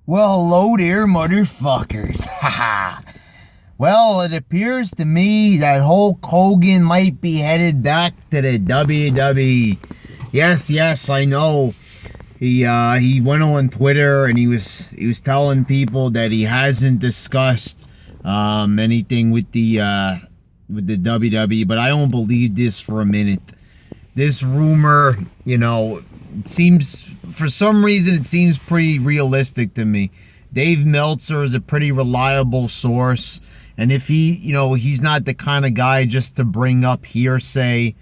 Well, hello there, motherfuckers. Haha. Well, it appears to me that Hulk Hogan might be headed back to the WWE. Yes, I know. He went on Twitter and he was telling people that he hasn't discussed anything with the WWE, but I don't believe this for a minute. This rumor, it seems, for some reason, it seems pretty realistic to me. Dave Meltzer is a pretty reliable source, and if he's not the kind of guy just to bring up hearsay.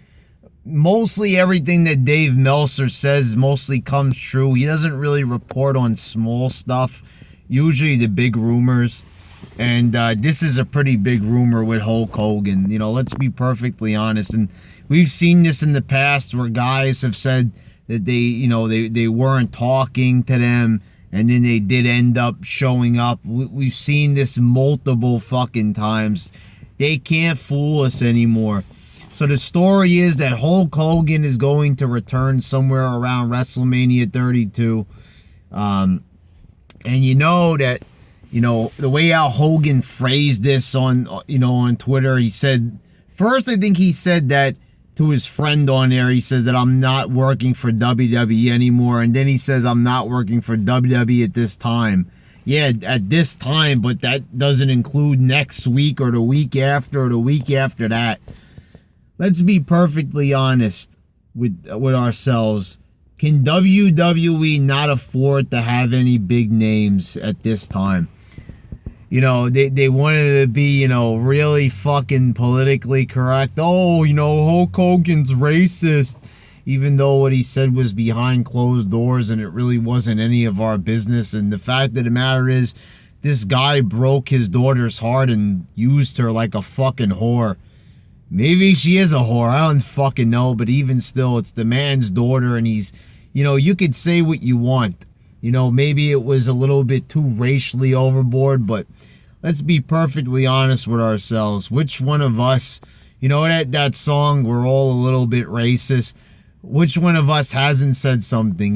Mostly everything that Dave Meltzer says mostly comes true. He doesn't really report on small stuff, usually the big rumors. And this is a pretty big rumor with Hulk Hogan. Let's be perfectly honest. And we've seen this in the past where guys have said that they weren't talking to them, and then they did end up showing up. We've seen this multiple fucking times. They can't fool us anymore. So the story is that Hulk Hogan is going to return somewhere around WrestleMania 32. And that, the way how Hogan phrased this on Twitter, he said, first I think he said that to his friend on there, he says that I'm not working for WWE anymore. And then he says I'm not working for WWE at this time. Yeah, at this time, but that doesn't include next week or the week after or the week after that. Let's be perfectly honest with ourselves. Can WWE not afford to have any big names at this time? They wanted to be, really fucking politically correct. Oh, Hulk Hogan's racist. Even though what he said was behind closed doors and it really wasn't any of our business. And the fact of the matter is, this guy broke his daughter's heart and used her like a fucking whore. Maybe she is a whore. I don't fucking know. But even still, it's the man's daughter, and he's, you could say what you want. Maybe it was a little bit too racially overboard, but let's be perfectly honest with ourselves. Which one of us, that song, we're all a little bit racist. Which one of us hasn't said something?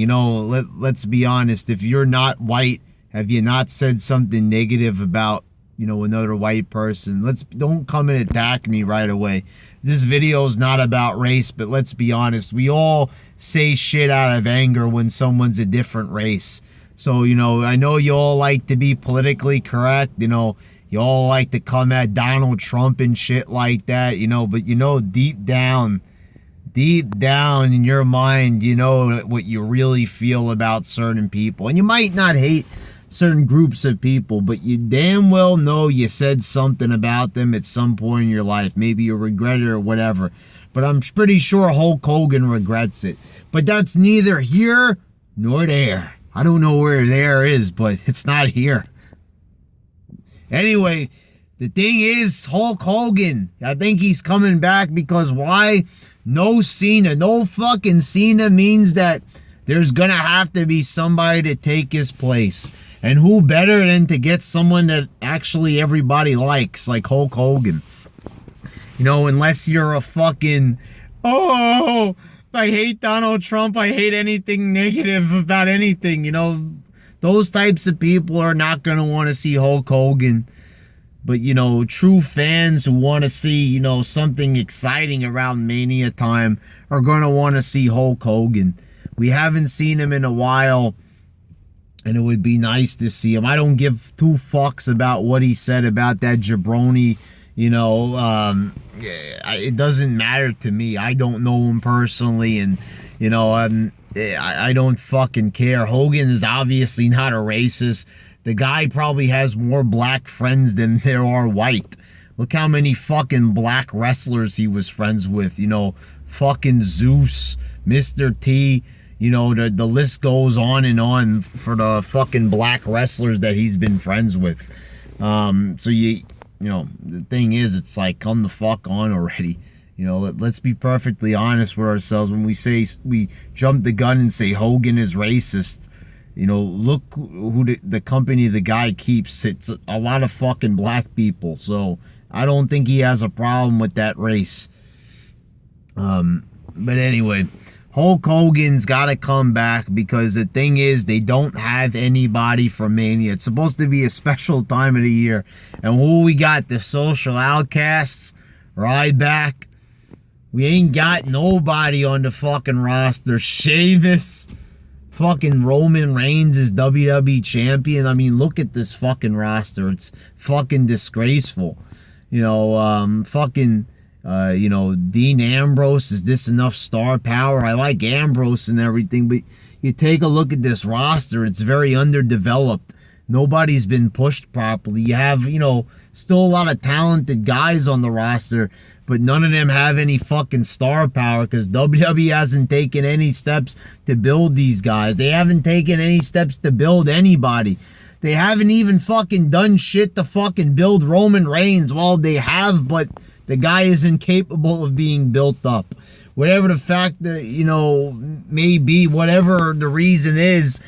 Let's be honest. If you're not white, have you not said something negative about, another white person? Don't come and attack me right away. This video is not about race, but let's be honest. We all say shit out of anger when someone's a different race. So, I know you all like to be politically correct. You all like to come at Donald Trump and shit like that, but deep down in your mind, what you really feel about certain people. And you might not hate certain groups of people, but you damn well know you said something about them at some point in your life. Maybe you regret it or whatever. But I'm pretty sure Hulk Hogan regrets it. But that's neither here nor there. I don't know where there is, but it's not here. Anyway, the thing is, Hulk Hogan, I think he's coming back because why? No Cena. No fucking Cena means that there's gonna have to be somebody to take his place. And who better than to get someone that actually everybody likes, like Hulk Hogan? Unless you're a fucking, oh, I hate Donald Trump, I hate anything negative about anything, those types of people are not going to want to see Hulk Hogan. But, true fans who want to see, something exciting around Mania time are going to want to see Hulk Hogan. We haven't seen him in a while, and it would be nice to see him. I don't give two fucks about what he said about that jabroni. It doesn't matter to me. I don't know him personally, and I don't fucking care. Hogan is obviously not a racist. The guy probably has more black friends than there are white. Look how many fucking black wrestlers he was friends with. Fucking Zeus, Mr. T. The list goes on and on for the fucking black wrestlers that he's been friends with. So the thing is, it's like, come the fuck on already. Let's be perfectly honest with ourselves. When we jump the gun and say Hogan is racist, look who the company the guy keeps. It's a lot of fucking black people. So I don't think he has a problem with that race. But anyway, Hulk Hogan's got to come back, because the thing is, they don't have anybody for Mania. It's supposed to be a special time of the year. And who we got? The Social Outcasts, Ryback. We ain't got nobody on the fucking roster. Sheamus. Fucking Roman Reigns is WWE champion. I mean, look at this fucking roster. It's fucking disgraceful. You know, you know, Dean Ambrose, is this enough star power? I like Ambrose and everything, but you take a look at this roster, it's very underdeveloped. Nobody's been pushed properly. You have, you know, still a lot of talented guys on the roster, but none of them have any fucking star power, because WWE hasn't taken any steps to build these guys. They haven't taken any steps to build anybody. They haven't even fucking done shit to fucking build Roman Reigns. Well, they have, but the guy is incapable of being built up. Whatever the fact that, you know, may be, whatever the reason is,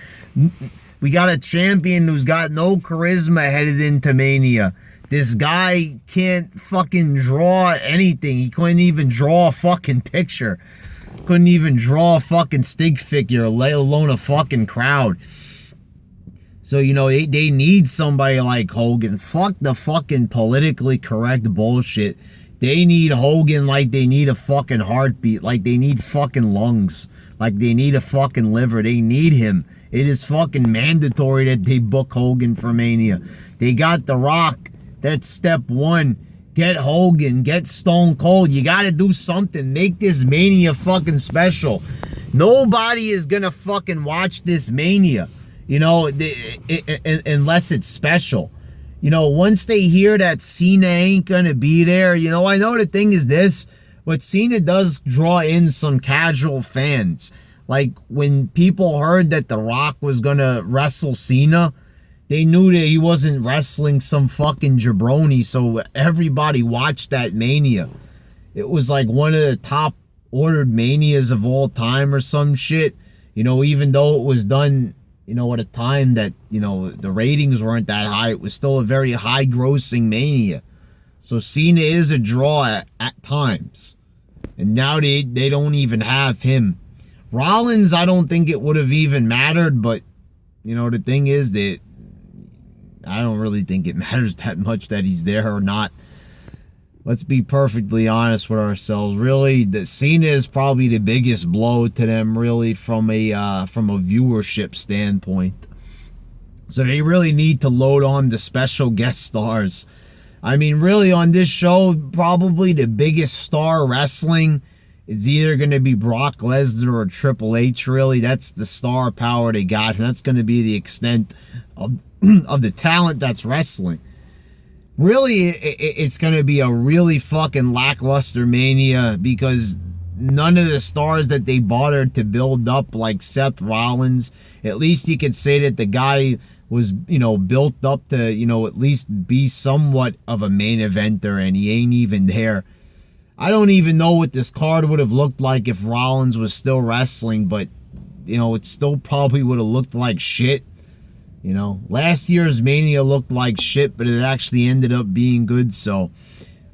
we got a champion who's got no charisma headed into Mania. This guy can't fucking draw anything. He couldn't even draw a fucking picture. Couldn't even draw a fucking stick figure, let alone a fucking crowd. So, you know, they need somebody like Hogan. Fuck the fucking politically correct bullshit. They need Hogan like they need a fucking heartbeat, like they need fucking lungs, like they need a fucking liver. They need him. It is fucking mandatory that they book Hogan for Mania. They got The Rock. That's step one. Get Hogan. Get Stone Cold. You got to do something. Make this Mania fucking special. Nobody is going to fucking watch this Mania, you know, unless it's special. You know, once they hear that Cena ain't going to be there, you know, I know the thing is this, but Cena does draw in some casual fans. Like, when people heard that The Rock was going to wrestle Cena, they knew that he wasn't wrestling some fucking jabroni, so everybody watched that Mania. It was like one of the top ordered Manias of all time or some shit. You know, even though it was done, you know, at a time that, you know, the ratings weren't that high, it was still a very high grossing Mania. So Cena is a draw at times. And now they don't even have him. Rollins, I don't think it would have even mattered, but, you know, the thing is that I don't really think it matters that much that he's there or not. Let's be perfectly honest with ourselves. Really, the Cena is probably the biggest blow to them, really, from a viewership standpoint. So they really need to load on the special guest stars. I mean, really, on this show, probably the biggest star wrestling is either going to be Brock Lesnar or Triple H, really. That's the star power they got, and that's going to be the extent of the talent that's wrestling. Really, it's going to be a really fucking lackluster Mania, because none of the stars that they bothered to build up, like Seth Rollins, at least you could say that the guy was, you know, built up to, you know, at least be somewhat of a main eventer, and he ain't even there. I don't even know what this card would have looked like if Rollins was still wrestling, but, you know, it still probably would have looked like shit. You know, last year's Mania looked like shit, but it actually ended up being good, so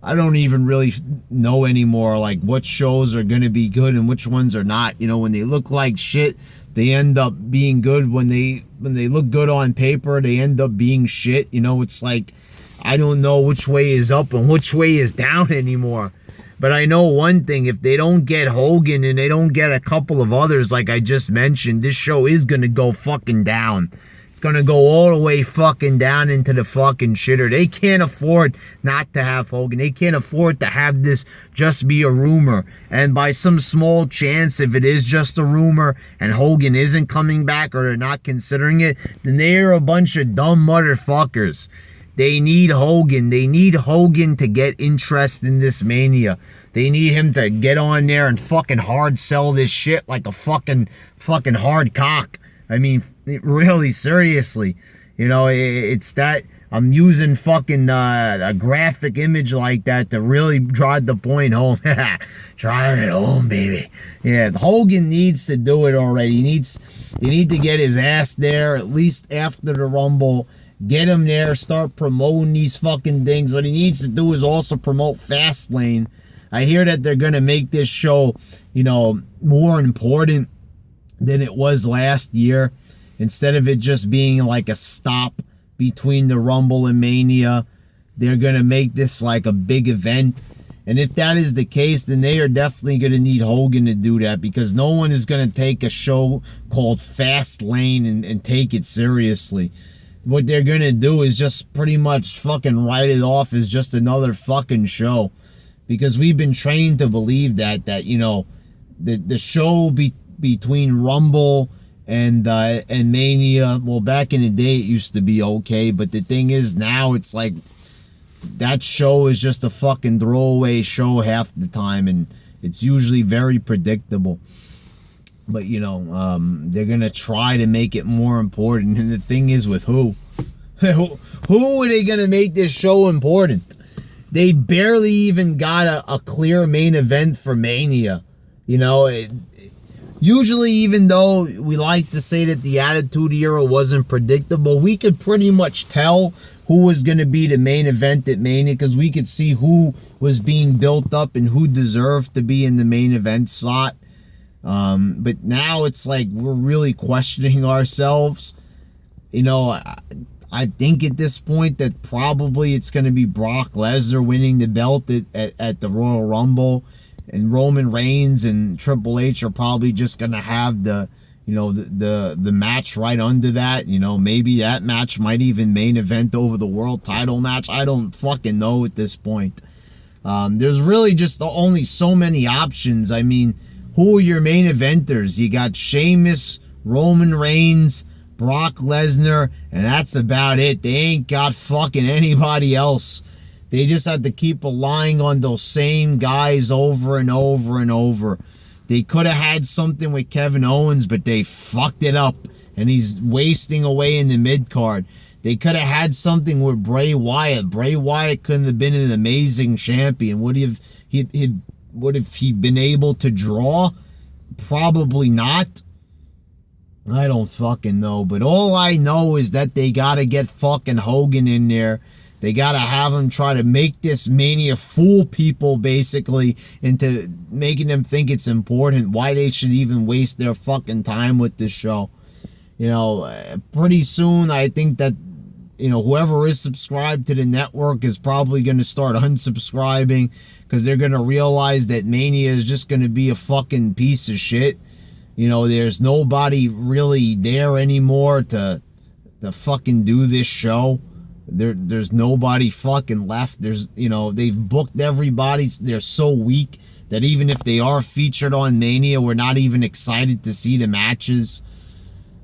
I don't even really know anymore, like, what shows are going to be good and which ones are not. You know, when they look like shit, they end up being good. When they look good on paper, they end up being shit. You know, it's like, I don't know which way is up and which way is down anymore. But I know one thing, if they don't get Hogan and they don't get a couple of others like I just mentioned, this show is going to go fucking down. It's going to go all the way fucking down into the fucking shitter. They can't afford not to have Hogan. They can't afford to have this just be a rumor. And by some small chance, if it is just a rumor and Hogan isn't coming back or they're not considering it, then they're a bunch of dumb motherfuckers. They need Hogan. They need Hogan to get interest in this Mania. They need him to get on there and fucking hard sell this shit like a fucking hard cock. I mean, really, seriously. You know, it's that I'm using fucking a graphic image like that to really drive the point home. Drive it home, baby. Yeah, Hogan needs to do it already. They need to get his ass there at least after the Rumble. Get him there, start promoting these fucking things. What he needs to do is also promote Fastlane. I hear that they're going to make this show, you know, more important than it was last year. Instead of it just being like a stop between the Rumble and Mania, they're going to make this like a big event. And if that is the case, then they are definitely going to need Hogan to do that, because no one is going to take a show called Fast Lane and take it seriously. What they're going to do is just pretty much fucking write it off as just another fucking show. Because we've been trained to believe that you know, the show between Rumble and Mania, well, back in the day it used to be okay, but the thing is now it's like that show is just a fucking throwaway show half the time, and it's usually very predictable. But you know, they're gonna try to make it more important, and the thing is, with who are they gonna make this show important? They barely even got a clear main event for Mania. You know, usually, even though we like to say that the Attitude Era wasn't predictable, we could pretty much tell who was going to be the main event at Mania, because we could see who was being built up and who deserved to be in the main event slot. But now it's like we're really questioning ourselves. You know, I think at this point that probably it's going to be Brock Lesnar winning the belt at the Royal Rumble. And Roman Reigns and Triple H are probably just going to have the match right under that. You know, maybe that match might even main event over the world title match. I don't fucking know at this point. There's really just only so many options. I mean, who are your main eventers? You got Sheamus, Roman Reigns, Brock Lesnar, and that's about it. They ain't got fucking anybody else. They just have to keep relying on those same guys over and over and over. They could have had something with Kevin Owens, but they fucked it up, and he's wasting away in the mid-card. They could have had something with Bray Wyatt. Bray Wyatt couldn't have been an amazing champion. Would he been able to draw? Probably not. I don't fucking know. But all I know is that they gotta get fucking Hogan in there. They gotta have him try to make this Mania fool people, basically, into making them think it's important, why they should even waste their fucking time with this show. You know, pretty soon I think that, you know, whoever is subscribed to the network is probably going to start unsubscribing, because they're going to realize that Mania is just going to be a fucking piece of shit. You know, there's nobody really there anymore to fucking do this show. There's nobody fucking left. There's, you know, they've booked everybody. They're so weak that even if they are featured on Mania, we're not even excited to see the matches.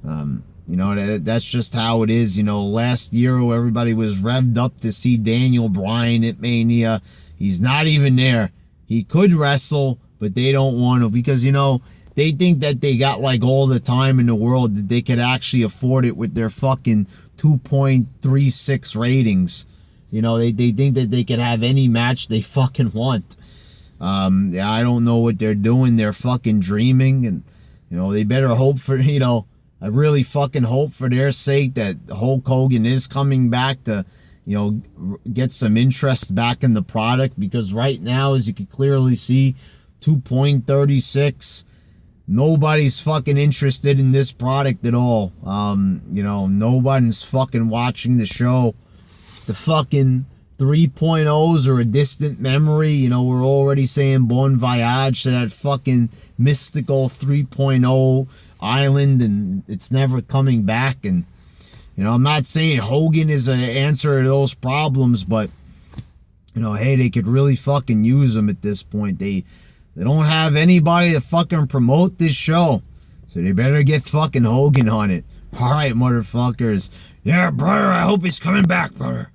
You know, that's just how it is. You know, last year everybody was revved up to see Daniel Bryan at Mania. He's not even there. He could wrestle, but they don't want to, because, you know, they think that they got like all the time in the world, that they could actually afford it with their fucking 2.36 ratings. You know, they think that they could have any match they fucking want. I don't know what they're doing. They're fucking dreaming, and, you know, they better hope for, you know, I really fucking hope for their sake that Hulk Hogan is coming back to, you know, get some interest back in the product, because right now, as you can clearly see, 2.36, nobody's fucking interested in this product at all. You know, nobody's fucking watching the show. The fucking 3.0s are a distant memory. You know, we're already saying bon voyage to that fucking mystical 3.0 island, and it's never coming back. And, you know, I'm not saying Hogan is an answer to those problems, but, you know, hey, they could really fucking use him at this point. They don't have anybody to fucking promote this show, so they better get fucking Hogan on it. All right, motherfuckers. Yeah, brother, I hope he's coming back, brother.